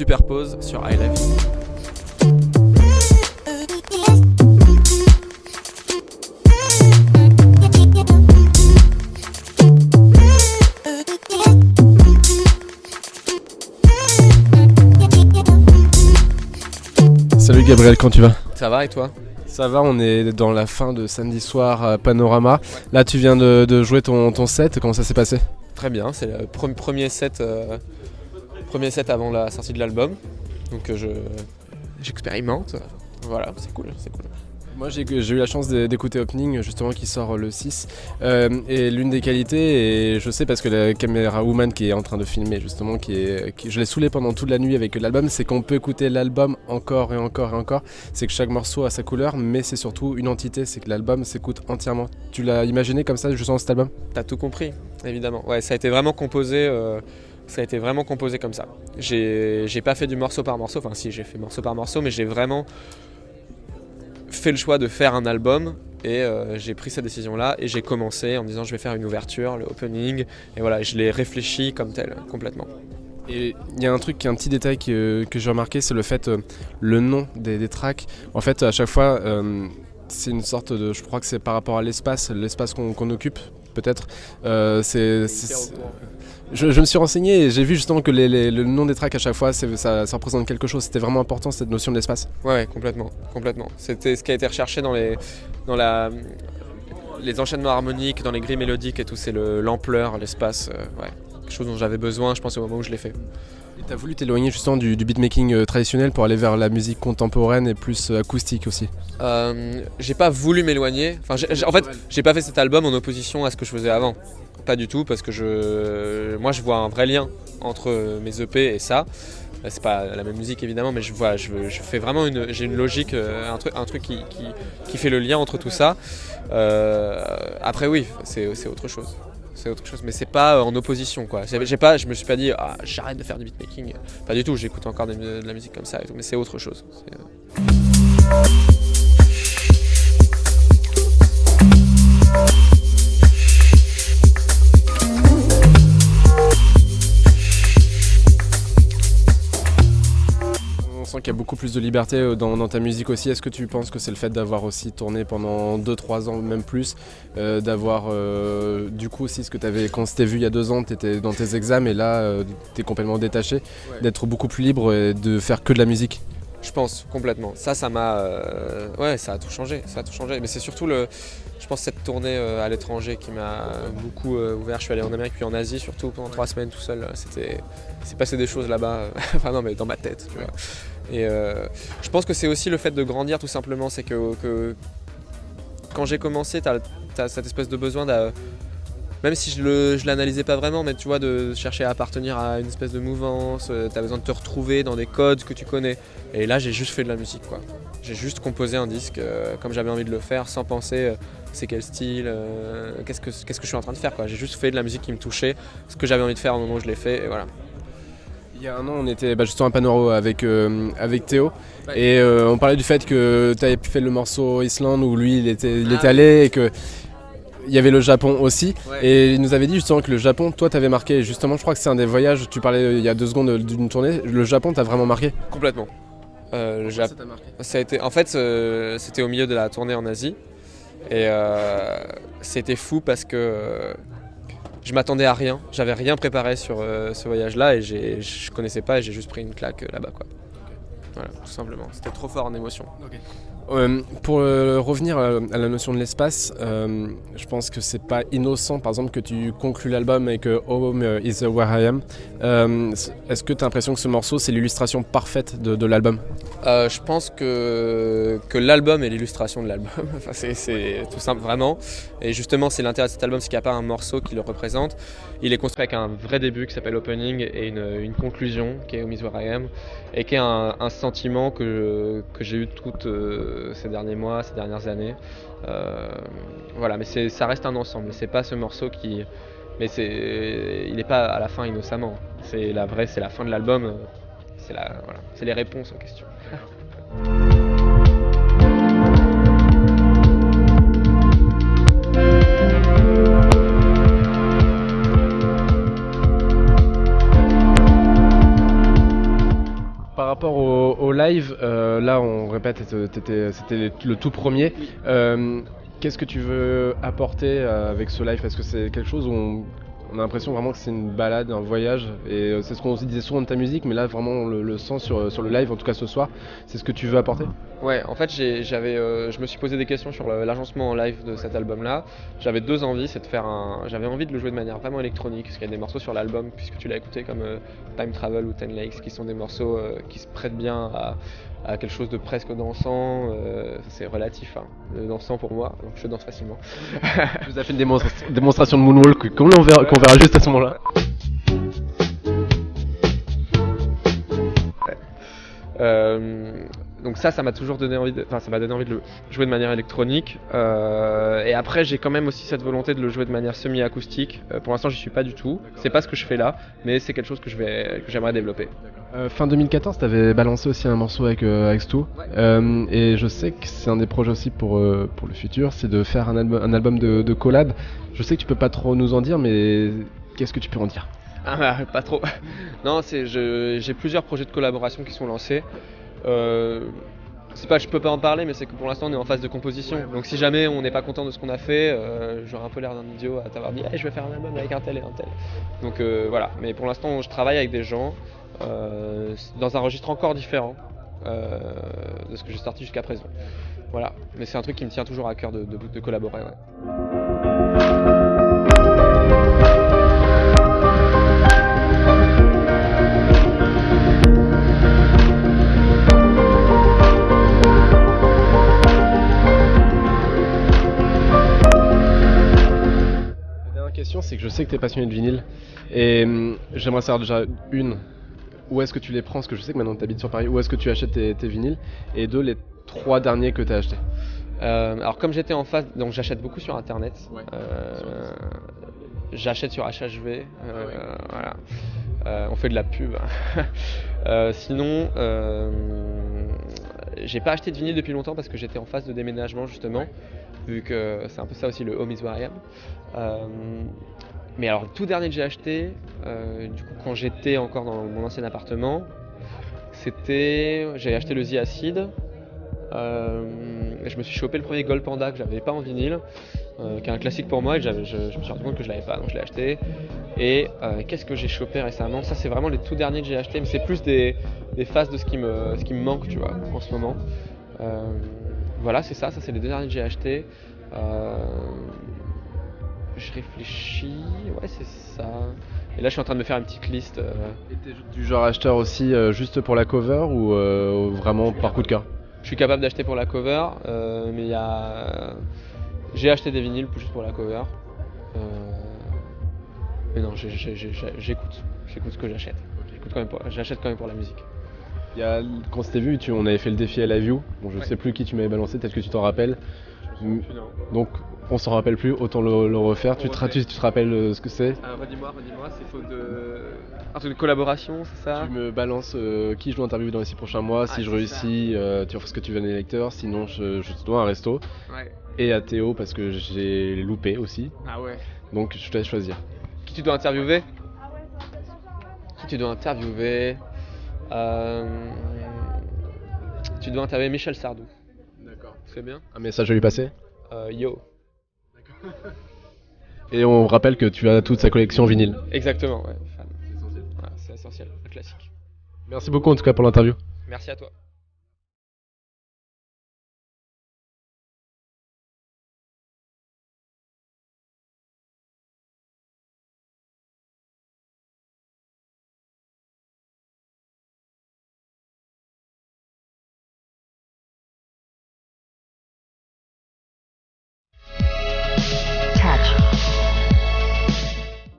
Superpose sur I Love You. Salut Gabriel, comment tu vas? Ça va et toi? Ça va, on est dans la fin de samedi soir à Panorama. Là tu viens de jouer ton set, comment ça s'est passé? Très bien, c'est le premier set avant la sortie de l'album. Donc j'expérimente. Voilà, c'est cool. Moi j'ai eu la chance d'écouter Opening justement qui sort le 6 et l'une des qualités, et je sais parce que la caméra woman qui est en train de filmer justement, je l'ai saoulé pendant toute la nuit avec l'album, c'est qu'on peut écouter l'album encore et encore et encore, c'est que chaque morceau a sa couleur, mais c'est surtout une entité, c'est que l'album s'écoute entièrement. Tu l'as imaginé comme ça justement cet album? T'as tout compris, évidemment. Ouais, ça a été vraiment composé comme ça. J'ai pas fait du morceau par morceau, enfin si j'ai fait morceau par morceau, mais j'ai vraiment fait le choix de faire un album et j'ai pris cette décision là et j'ai commencé en me disant je vais faire une ouverture, le opening, et voilà, je l'ai réfléchi comme tel, complètement. Et il y a un petit détail que j'ai remarqué, c'est le fait, le nom des tracks, en fait à chaque fois c'est une sorte de, je crois que c'est par rapport à l'espace qu'on occupe peut-être, je me suis renseigné et j'ai vu justement que le nom des tracks à chaque fois ça représente quelque chose, c'était vraiment important cette notion de l'espace. Ouais, complètement. C'était ce qui a été recherché dans les enchaînements harmoniques, dans les grilles mélodiques et tout, c'est l'ampleur, l'espace, ouais. Quelque chose dont j'avais besoin, je pense, au moment où je l'ai fait. Et t'as voulu t'éloigner justement du beatmaking traditionnel pour aller vers la musique contemporaine et plus acoustique aussi? J'ai pas voulu m'éloigner, en fait j'ai pas fait cet album en opposition à ce que je faisais avant. Pas du tout, parce que moi je vois un vrai lien entre mes EP et ça. C'est pas la même musique évidemment, mais je fais vraiment j'ai une logique, un truc qui fait le lien entre tout ça. Après oui, c'est autre chose. Mais c'est pas en opposition quoi. Je me suis pas dit j'arrête de faire du beatmaking. Pas du tout, j'écoute encore de la musique comme ça et tout, mais c'est autre chose. On sent qu'il y a beaucoup plus de liberté dans ta musique aussi. Est-ce que tu penses que c'est le fait d'avoir aussi tourné pendant 2-3 ans, même plus, d'avoir du coup aussi ce que tu avais, quand c'était vu il y a 2 ans, tu étais dans tes examens et là tu es complètement détaché, ouais, d'être beaucoup plus libre et de faire que de la musique? Je pense complètement. Ça m'a, ouais, ça a tout changé. Mais c'est surtout je pense cette tournée à l'étranger qui m'a beaucoup ouvert. Je suis allé en Amérique puis en Asie surtout pendant 3 semaines tout seul. C'est passé des choses là-bas. Enfin non, mais dans ma tête, tu vois. Et je pense que c'est aussi le fait de grandir tout simplement. C'est que quand j'ai commencé, t'as cette espèce de besoin même si je l'analysais pas vraiment, mais tu vois, de chercher à appartenir à une espèce de mouvance, t'as besoin de te retrouver dans des codes que tu connais. Et là, j'ai juste fait de la musique, quoi. J'ai juste composé un disque comme j'avais envie de le faire, sans penser c'est quel style, qu'est-ce que je suis en train de faire, quoi. J'ai juste fait de la musique qui me touchait, ce que j'avais envie de faire au moment où je l'ai fait, et voilà. Il y a un an, on était justement à Panorama avec Théo, ouais, et on parlait du fait que tu avais fait le morceau Islande où lui il était allé et que il y avait le Japon aussi, ouais, et il nous avait dit justement que le Japon, toi t'avais marqué, justement je crois que c'est un des voyages, tu parlais il y a 2 secondes d'une tournée, le Japon t'a vraiment marqué? Complètement. Ça t'a marqué? Ça a été, en fait c'était au milieu de la tournée en Asie et c'était fou parce que je m'attendais à rien, j'avais rien préparé sur ce voyage là et je connaissais pas et j'ai juste pris une claque là-bas, quoi. Voilà, tout simplement, c'était trop fort en émotion. Okay. Pour revenir à la notion de l'espace, je pense que c'est pas innocent par exemple que tu conclues l'album avec Home is where I am. Est-ce que tu as l'impression que ce morceau c'est l'illustration parfaite de l'album? Je pense que l'album est l'illustration de l'album. Enfin, c'est tout simple vraiment. Et justement c'est l'intérêt de cet album, c'est qu'il n'y a pas un morceau qui le représente. Il est construit avec un vrai début qui s'appelle Opening et une conclusion qui est Home is where I am, et qui est un sentiment que j'ai eu toutes ces derniers mois, ces dernières années. Voilà, mais ça reste un ensemble. C'est pas ce morceau qui, mais il n'est pas à la fin innocemment. C'est la fin de l'album. C'est les réponses aux questions. là, on répète, c'était le tout premier. Qu'est-ce que tu veux apporter avec ce live? Parce que c'est quelque chose où on a l'impression vraiment que c'est une balade, un voyage, et c'est ce qu'on se disait souvent de ta musique, mais là vraiment on le sent sur le live, en tout cas ce soir. C'est ce que tu veux apporter? Ouais, en fait, je me suis posé des questions sur l'agencement en live de cet album-là. J'avais deux envies, j'avais envie de le jouer de manière vraiment électronique, parce qu'il y a des morceaux sur l'album, puisque tu l'as écouté, comme Time Travel ou Ten Lakes, qui sont des morceaux qui se prêtent bien à quelque chose de presque dansant. C'est relatif, hein, le dansant pour moi, donc je danse facilement. Tu nous as fait une démonstration de moonwalk qu'on verra juste à ce moment-là. Donc ça m'a toujours donné envie ça m'a donné envie de le jouer de manière électronique. Et après, j'ai quand même aussi cette volonté de le jouer de manière semi-acoustique. Pour l'instant, j'y suis pas du tout. C'est pas ce que je fais là, mais c'est quelque chose que j'aimerais développer. Fin 2014, tu avais balancé aussi un morceau avec Stu. Et je sais que c'est un des projets aussi pour le futur, c'est de faire un album de collab. Je sais que tu peux pas trop nous en dire, mais qu'est-ce que tu peux en dire? Ah, pas trop. Non, j'ai plusieurs projets de collaboration qui sont lancés. C'est pas que je peux pas en parler, mais c'est que pour l'instant on est en phase de composition. Donc si jamais on n'est pas content de ce qu'on a fait, j'aurais un peu l'air d'un idiot à t'avoir dit hey, je vais faire un album avec un tel et un tel. Donc voilà, mais pour l'instant je travaille avec des gens dans un registre encore différent de ce que j'ai sorti jusqu'à présent. Voilà, mais c'est un truc qui me tient toujours à cœur de collaborer. Ouais. C'est que je sais que tu es passionné de vinyle et j'aimerais savoir déjà où est-ce que tu les prends, parce que je sais que maintenant tu habites sur Paris, où est-ce que tu achètes tes vinyles, et deux, les 3 derniers que tu as achetés. Alors comme j'étais en phase, donc j'achète beaucoup sur internet, j'achète sur HHV, voilà. On fait de la pub. Sinon, j'ai pas acheté de vinyle depuis longtemps parce que j'étais en phase de déménagement justement, vu que c'est un peu ça aussi le home is where I am. Mais alors le tout dernier que j'ai acheté, du coup quand j'étais encore dans mon ancien appartement, j'ai acheté le The Acid. Je me suis chopé le premier Gold Panda que j'avais pas en vinyle, qui est un classique pour moi, et je me suis rendu compte que je l'avais pas, donc je l'ai acheté. Et qu'est-ce que j'ai chopé récemment? Ça c'est vraiment les tout derniers que j'ai acheté, mais c'est plus des phases de ce qui me manque, tu vois, en ce moment. Voilà, c'est ça c'est les deux derniers que j'ai achetés. Je réfléchis, ouais c'est ça. Et là je suis en train de me faire une petite liste. Et t'es du genre acheteur aussi juste pour la cover ou vraiment par coup de cœur? Je suis capable d'acheter pour la cover, mais j'ai acheté des vinyles juste pour la cover. Mais non, j'écoute ce que j'achète. J'achète quand même pour la musique. Quand on s'était vu, on avait fait le défi à la View. Bon, je sais plus qui tu m'avais balancé, peut-être que tu t'en rappelles. Donc on s'en rappelle plus, autant le refaire. Tu te rappelles ce que c'est? Redis-moi, c'est faute un truc de collaboration, c'est ça? Tu me balances qui je dois interviewer dans les 6 prochains mois, si je réussis, tu refais ce que tu veux à les lecteurs, sinon je te dois un resto. Ouais. Et à Théo parce que j'ai loupé aussi. Ah ouais. Donc je te laisse choisir. Qui tu dois interviewer? Tu dois interviewer Michel Sardou. D'accord. Très bien. Un message à lui passer? Yo. D'accord. Et on rappelle que tu as toute sa collection vinyle. Exactement, ouais. Fan. C'est essentiel. Ouais, c'est essentiel, un classique. Merci beaucoup en tout cas pour l'interview. Merci à toi.